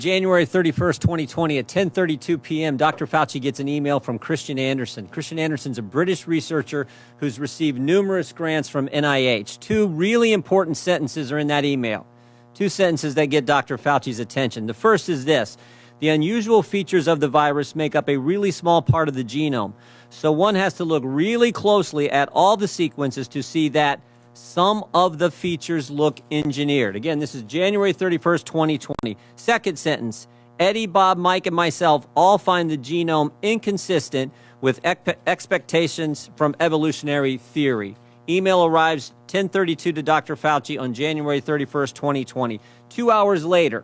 January 31st, 2020 at 10:32 p.m., Dr. Fauci gets an email from Christian Anderson. Christian Anderson's a British researcher who's received numerous grants from NIH. Two really important sentences are in that email. Two sentences that get Dr. Fauci's attention. The first is this: the unusual features of the virus make up a really small part of the genome. So one has to look really closely at all the sequences to see that some of the features look engineered. Again, this is January 31st, 2020. Second sentence: Eddie, Bob, Mike, and myself all find the genome inconsistent with expectations from evolutionary theory. Email arrives 10:32 to Dr. Fauci on January 31st, 2020. 2 hours later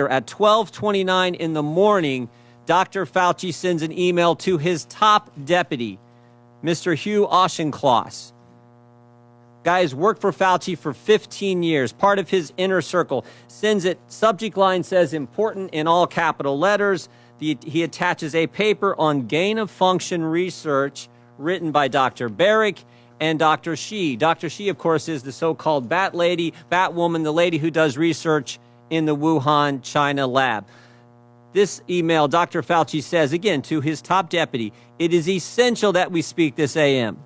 at 12:29 in the morning, Dr. Fauci sends an email to his top deputy, Mr. Hugh Auchincloss. Guy's worked for Fauci for 15 years, part of his inner circle. Sends it, subject line says important in all capital letters. He attaches a paper on gain-of-function research written by Dr. Barrick and Dr. Shi. Dr. Shi, of course, is the so-called Bat Lady, Batwoman, the lady who does research in the Wuhan, China lab. This email, Dr. Fauci says, again, to his top deputy, it is essential that we speak this AM.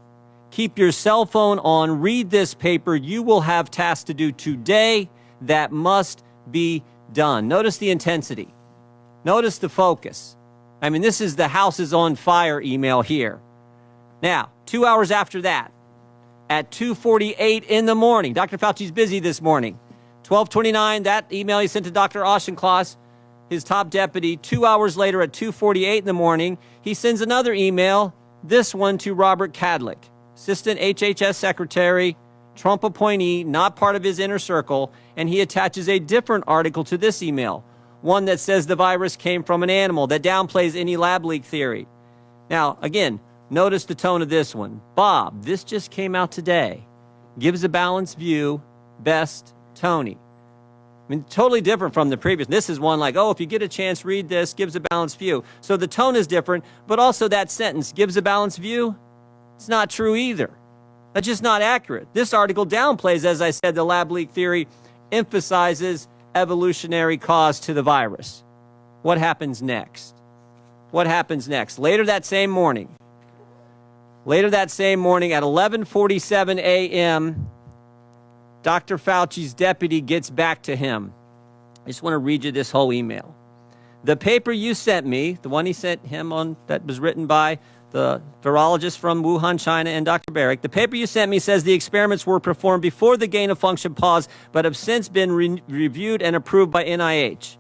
Keep your cell phone on, read this paper. You will have tasks to do today that must be done. Notice the intensity. Notice the focus. I mean, this is the house is on fire email here. Now, 2 hours after that, at 2:48 in the morning, Dr. Fauci's busy this morning. 12:29, that email he sent to Dr. Auchincloss, his top deputy. 2 hours later at 2:48 in the morning, he sends another email, this one to Robert Kadlec, Assistant HHS Secretary, Trump appointee, not part of his inner circle, and he attaches a different article to this email, one that says the virus came from an animal, that downplays any lab leak theory. Now, again, notice the tone of this one. Bob, this just came out today. Gives a balanced view. Best, Tony. I mean, totally different from the previous. This is one like, oh, if you get a chance, read this, gives a balanced view. So the tone is different, but also that sentence, gives a balanced view, it's not true either. That's just not accurate. This article downplays, as I said, the lab leak theory, emphasizes evolutionary cause to the virus. What happens next? What happens next? Later that same morning at 11:47 a.m., Dr. Fauci's deputy gets back to him. I just want to read you this whole email. The paper you sent me, the one he sent him on, that was written by the virologist from Wuhan, China, and Dr. Barrick, the paper you sent me says the experiments were performed before the gain-of-function pause, but have since been reviewed and approved by NIH.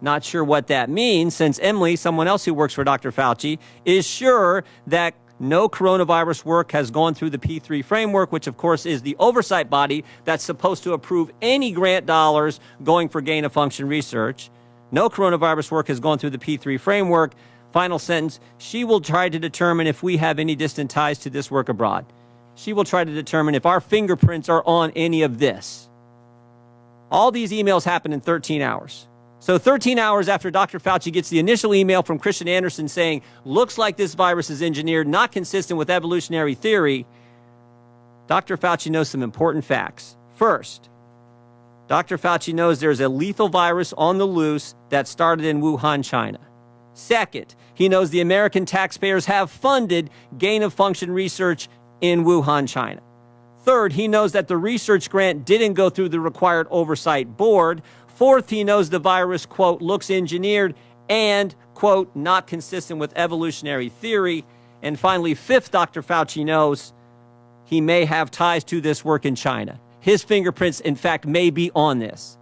Not sure what that means, since Emily, someone else who works for Dr. Fauci, is sure that no coronavirus work has gone through the P3 framework, which, of course, is the oversight body that's supposed to approve any grant dollars going for gain-of-function research. No coronavirus work has gone through the P3 framework. Final sentence, she will try to determine if we have any distant ties to this work abroad. She will try to determine if our fingerprints are on any of this. All these emails happen in 13 hours. So 13 hours after Dr. Fauci gets the initial email from Christian Anderson saying, looks like this virus is engineered, not consistent with evolutionary theory, Dr. Fauci knows some important facts. First, Dr. Fauci knows there's a lethal virus on the loose that started in Wuhan, China. Second, he knows the American taxpayers have funded gain-of-function research in Wuhan, China. Third, he knows that the research grant didn't go through the required oversight board. Fourth, he knows the virus, quote, looks engineered and, quote, not consistent with evolutionary theory. And finally, fifth, Dr. Fauci knows he may have ties to this work in China. His fingerprints, in fact, may be on this.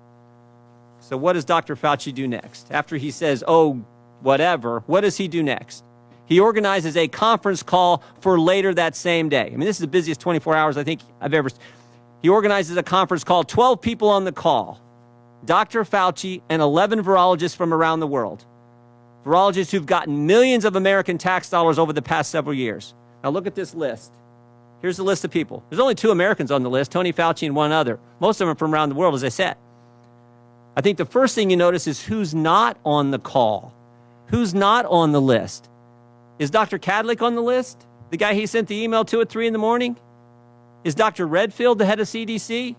So what does Dr. Fauci do next? After he says, oh, whatever, what does he do next? He organizes a conference call for later that same day. I mean, this is the busiest 24 hours I think I've ever. He organizes a conference call, 12 people on the call. Dr. Fauci and 11 virologists from around the world. Virologists who've gotten millions of American tax dollars over the past several years. Now look at this list. Here's the list of people. There's only 2 Americans on the list, Tony Fauci and one other. Most of them are from around the world, as I said. I think the first thing you notice is who's not on the call. Who's not on the list? Is Dr. Kadlec on the list? The guy he sent the email to at 3 in the morning? Is Dr. Redfield the head of CDC?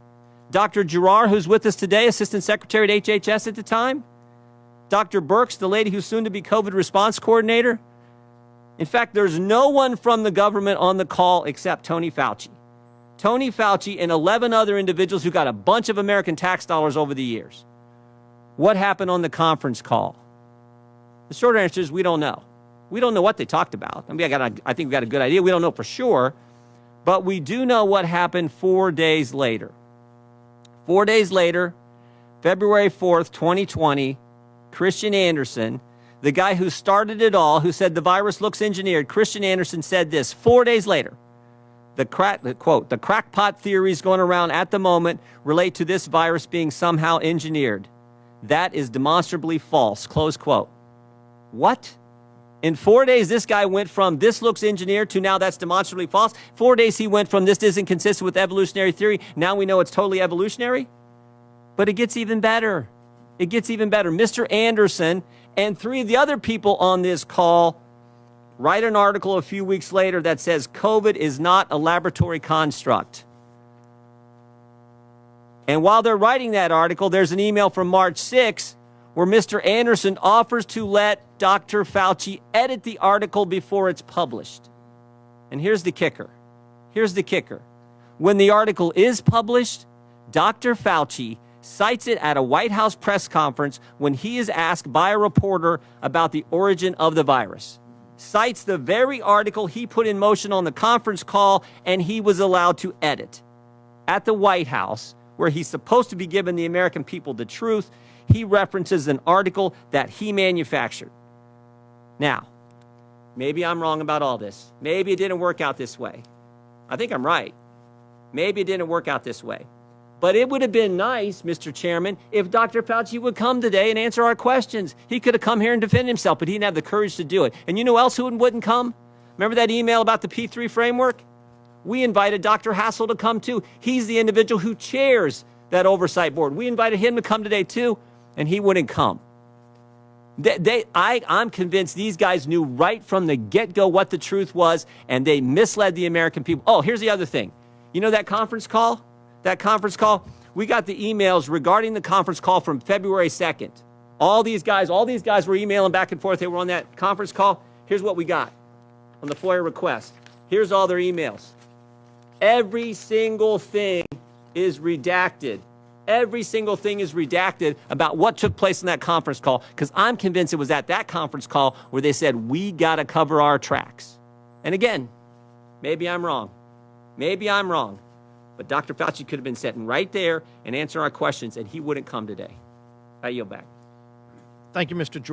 Dr. Girard, who's with us today, Assistant Secretary at HHS at the time. Dr. Birx, the lady who's soon to be COVID response coordinator. In fact, there's no one from the government on the call except Tony Fauci. Tony Fauci and 11 other individuals who got a bunch of American tax dollars over the years. What happened on the conference call? The short answer is we don't know. We don't know what they talked about. I mean, I think we got a good idea. We don't know for sure, but we do know what happened 4 days later. 4 days later, February 4th, 2020, Christian Anderson, the guy who started it all, who said the virus looks engineered, Christian Anderson said this 4 days later. The crackpot theories going around at the moment relate to this virus being somehow engineered. That is demonstrably false, close quote. What? In 4 days, this guy went from this looks engineered to now that's demonstrably false. 4 days, he went from this isn't consistent with evolutionary theory. Now we know it's totally evolutionary. But it gets even better. It gets even better. Mr. Anderson and 3 of the other people on this call write an article a few weeks later that says COVID is not a laboratory construct. And while they're writing that article, there's an email from March 6 where Mr. Anderson offers to let Dr. Fauci edit the article before it's published. And here's the kicker. Here's the kicker. When the article is published, Dr. Fauci cites it at a White House press conference when he is asked by a reporter about the origin of the virus. Cites the very article he put in motion on the conference call, and he was allowed to edit. At the White House, where he's supposed to be giving the American people the truth, he references an article that he manufactured. Now, maybe I'm wrong about all this. Maybe it didn't work out this way. I think I'm right. Maybe it didn't work out this way. But it would have been nice, Mr. Chairman, if Dr. Fauci would come today and answer our questions. He could have come here and defended himself, but he didn't have the courage to do it. And you know who else who wouldn't come? Remember that email about the P3 framework? We invited Dr. Hassel to come too. He's the individual who chairs that oversight board. We invited him to come today too, and he wouldn't come. I'm convinced these guys knew right from the get-go what the truth was, and they misled the American people. Oh, here's the other thing. You know that conference call? That conference call? We got the emails regarding the conference call from February 2nd. All these guys were emailing back and forth. They were on that conference call. Here's what we got on the FOIA request. Here's all their emails. Every single thing is redacted. Every single thing is redacted about what took place in that conference call, because I'm convinced it was at that conference call where they said, we got to cover our tracks. And again, maybe I'm wrong. Maybe I'm wrong. But Dr. Fauci could have been sitting right there and answering our questions, and he wouldn't come today. I yield back. Thank you, Mr. George.